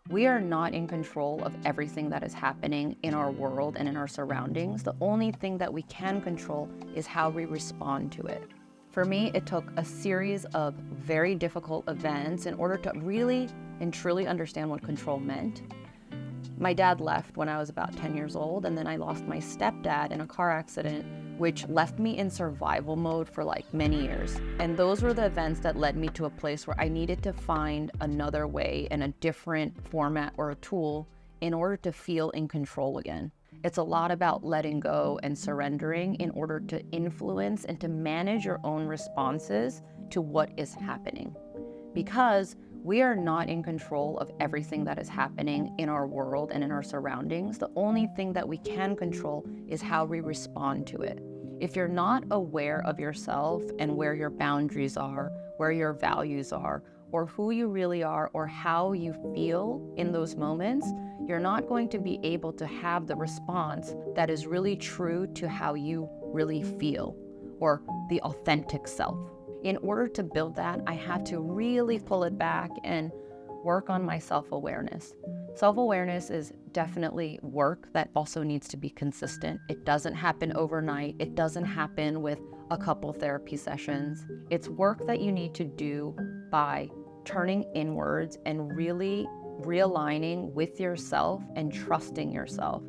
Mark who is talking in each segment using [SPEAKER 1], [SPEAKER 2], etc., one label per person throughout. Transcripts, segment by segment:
[SPEAKER 1] We are not in control of everything that is happening in our world and in our surroundings. The only thing that we can control is how we respond to it. For me, it took a series of very difficult events in order to really and truly understand what control meant. My dad left when I was about 10 years old, and then I lost my stepdad in a car accident, which left me in survival mode for like many years. And those were the events that led me to a place where I needed to find another way and a different format or a tool in order to feel in control again. It's a lot about letting go and surrendering in order to influence and to manage your own responses to what is happening. Because we are not in control of everything that is happening in our world and in our surroundings. The only thing that we can control is how we respond to it. If you're not aware of yourself and where your boundaries are, where your values are, or who you really are, or how you feel in those moments, you're not going to be able to have the response that is really true to how you really feel, or the authentic self. In order to build that, I had to really pull it back and work on my self-awareness. Self-awareness is definitely work that also needs to be consistent. It doesn't happen overnight. It doesn't happen with a couple therapy sessions. It's work that you need to do by turning inwards and really realigning with yourself and trusting yourself.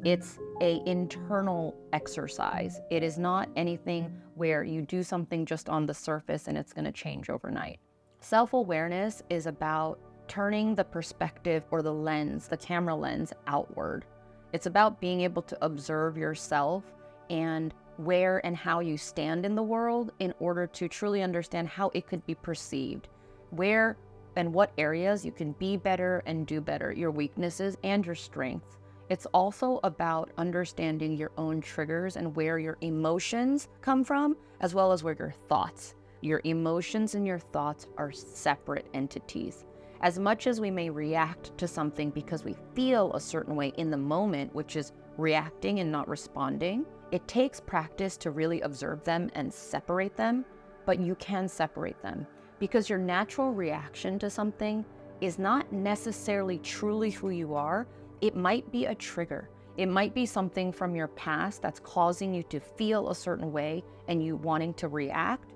[SPEAKER 1] It's an internal exercise. It is not anything where you do something just on the surface and it's going to change overnight. Self-awareness is about turning the perspective or the lens, the camera lens, outward. It's about being able to observe yourself and where and how you stand in the world in order to truly understand how it could be perceived, where and what areas you can be better and do better, your weaknesses and your strengths. It's also about understanding your own triggers and where your emotions come from, as well as where your thoughts. Your emotions and your thoughts are separate entities. As much as we may react to something because we feel a certain way in the moment, which is reacting and not responding, it takes practice to really observe them and separate them, but you can separate them because your natural reaction to something is not necessarily truly who you are. It might be a trigger. It might be something from your past that's causing you to feel a certain way and you wanting to react,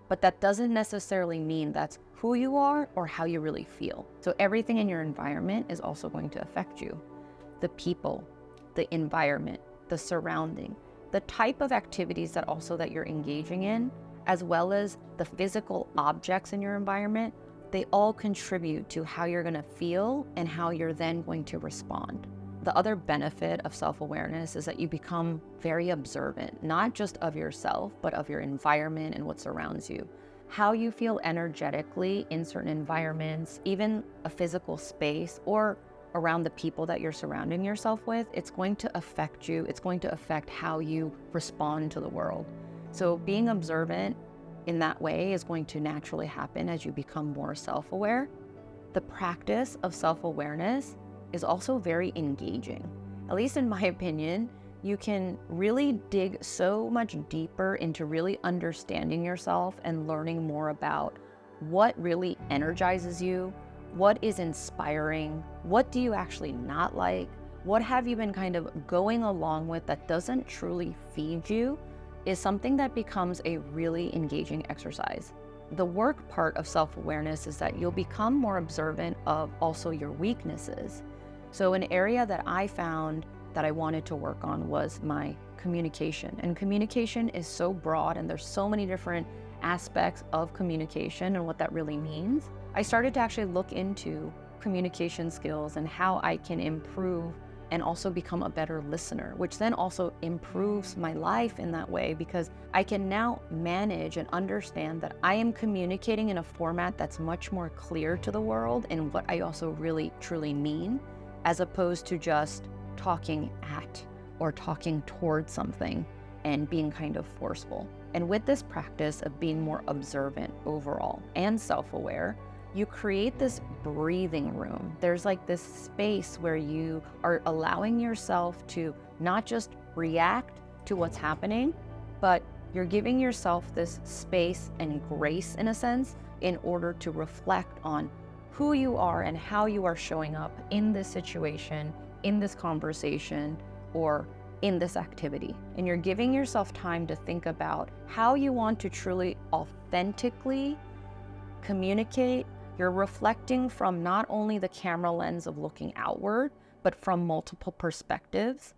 [SPEAKER 1] but that doesn't necessarily mean that's who you are or how you really feel. So everything in your environment is also going to affect you. The people, the environment, the surrounding, the type of activities that you're engaging in, as well as the physical objects in your environment, they all contribute to how you're going to feel and how you're then going to respond. The other benefit of self-awareness is that you become very observant, not just of yourself, but of your environment and what surrounds you. How you feel energetically in certain environments, even a physical space or around the people that you're surrounding yourself with, it's going to affect you. It's going to affect how you respond to the world. So being observant in that way is going to naturally happen as you become more self-aware. The practice of self-awareness is also very engaging. At least in my opinion, you can really dig so much deeper into really understanding yourself and learning more about what really energizes you, what is inspiring, what do you actually not like, what have you been kind of going along with that doesn't truly feed you, is something that becomes a really engaging exercise. The work part of self-awareness is that you'll become more observant of also your weaknesses. So an area that I found that I wanted to work on was my communication. And communication is so broad and there's so many different aspects of communication and what that really means. I started to actually look into communication skills and how I can improve and also become a better listener, which then also improves my life in that way because I can now manage and understand that I am communicating in a format that's much more clear to the world and what I also really truly mean, as opposed to just talking at or talking towards something and being kind of forceful. And with this practice of being more observant overall and self-aware, you create this breathing room. There's like this space where you are allowing yourself to not just react to what's happening, but you're giving yourself this space and grace in a sense in order to reflect on who you are and how you are showing up in this situation, in this conversation, or in this activity. And you're giving yourself time to think about how you want to truly authentically communicate. You're reflecting from not only the camera lens of looking outward, but from multiple perspectives.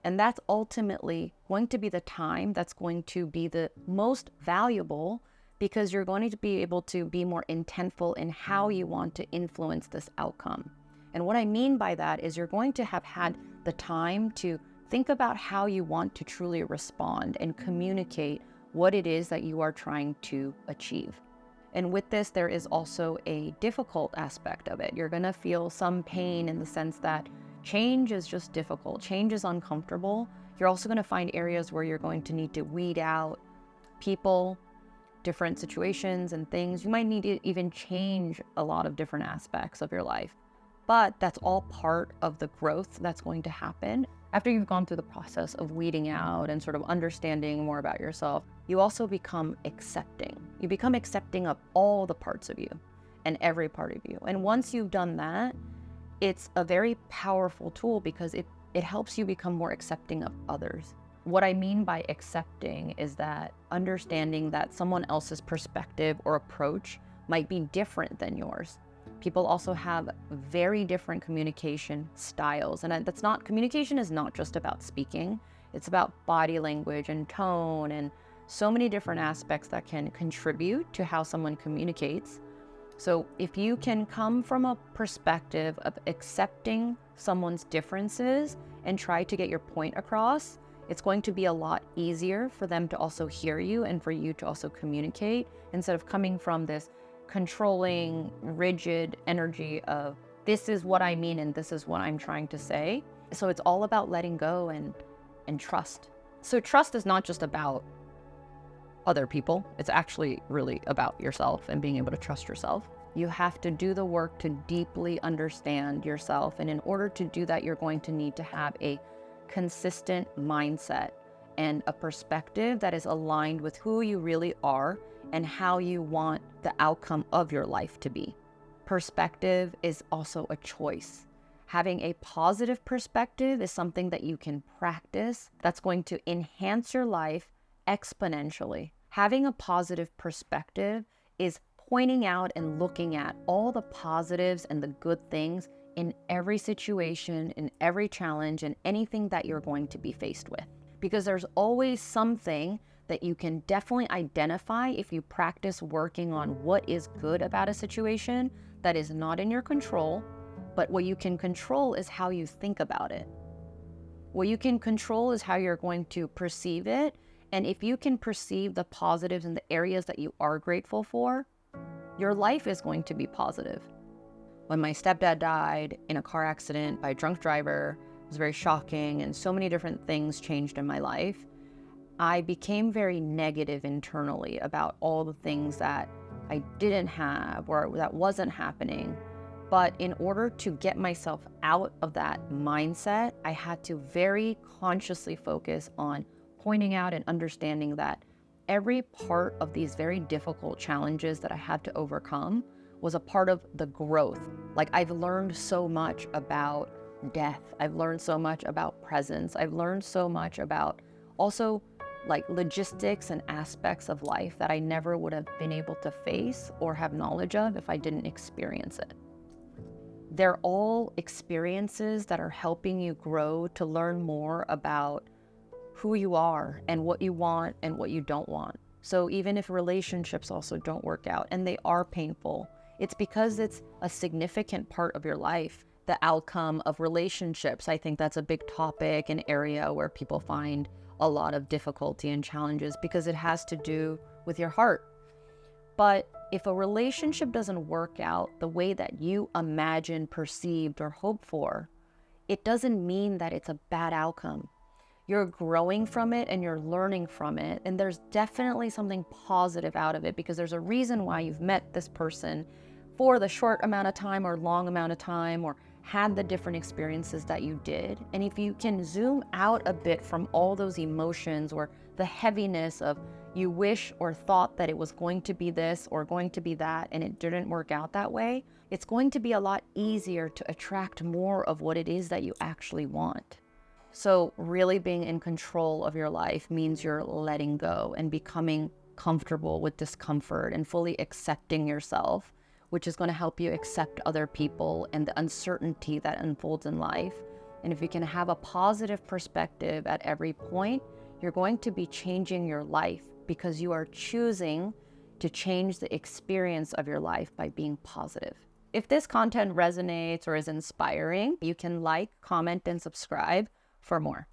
[SPEAKER 1] And that's ultimately going to be the time that's going to be the most valuable, because you're going to be able to be more intentful in how you want to influence this outcome. And what I mean by that is you're going to have had the time to think about how you want to truly respond and communicate what it is that you are trying to achieve. And with this, there is also a difficult aspect of it. You're going to feel some pain in the sense that change is just difficult. Change is uncomfortable. You're also going to find areas where you're going to need to weed out people, different situations and things. You might need to even change a lot of different aspects of your life. But that's all part of the growth that's going to happen. After you've gone through the process of weeding out and sort of understanding more about yourself, you also become accepting. You become accepting of all the parts of you and every part of you. And once you've done that, it's a very powerful tool because it helps you become more accepting of others. What I mean by accepting is that understanding that someone else's perspective or approach might be different than yours. People also have very different communication styles. And communication is not just about speaking. It's about body language and tone and so many different aspects that can contribute to how someone communicates. So if you can come from a perspective of accepting someone's differences and try to get your point across, it's going to be a lot easier for them to also hear you and for you to also communicate, instead of coming from this controlling, rigid energy of this is what I mean and this is what I'm trying to say. So it's all about letting go and trust. So trust is not just about other people. It's actually really about yourself and being able to trust yourself. You have to do the work to deeply understand yourself. And in order to do that, you're going to need to have a consistent mindset and a perspective that is aligned with who you really are and how you want the outcome of your life to be. Perspective is also a choice. Having a positive perspective is something that you can practice that's going to enhance your life exponentially. Having a positive perspective is pointing out and looking at all the positives and the good things in every situation, in every challenge, and anything that you're going to be faced with. Because there's always something that you can definitely identify if you practice working on what is good about a situation that is not in your control, but what you can control is how you think about it. What you can control is how you're going to perceive it. And if you can perceive the positives in the areas that you are grateful for, your life is going to be positive. When my stepdad died in a car accident by a drunk driver, it was very shocking, and so many different things changed in my life. I became very negative internally about all the things that I didn't have or that wasn't happening. But in order to get myself out of that mindset, I had to very consciously focus on pointing out and understanding that every part of these very difficult challenges that I had to overcome was a part of the growth. Like, I've learned so much about death. I've learned so much about presence. I've learned so much about also like logistics and aspects of life that I never would have been able to face or have knowledge of if I didn't experience it. They're all experiences that are helping you grow to learn more about who you are and what you want and what you don't want. So even if relationships also don't work out and they are painful, it's because it's a significant part of your life. The outcome of relationships, I think that's a big topic, an area where people find a lot of difficulty and challenges because it has to do with your heart. But if a relationship doesn't work out the way that you imagine, perceived, or hoped for, it doesn't mean that it's a bad outcome. You're growing from it and you're learning from it. And there's definitely something positive out of it because there's a reason why you've met this person for the short amount of time or long amount of time or had the different experiences that you did. And if you can zoom out a bit from all those emotions or the heaviness of, you wish or thought that it was going to be this or going to be that, and it didn't work out that way, it's going to be a lot easier to attract more of what it is that you actually want. So really being in control of your life means you're letting go and becoming comfortable with discomfort and fully accepting yourself, which is going to help you accept other people and the uncertainty that unfolds in life. And if you can have a positive perspective at every point, you're going to be changing your life because you are choosing to change the experience of your life by being positive. If this content resonates or is inspiring, you can like, comment, and subscribe for more.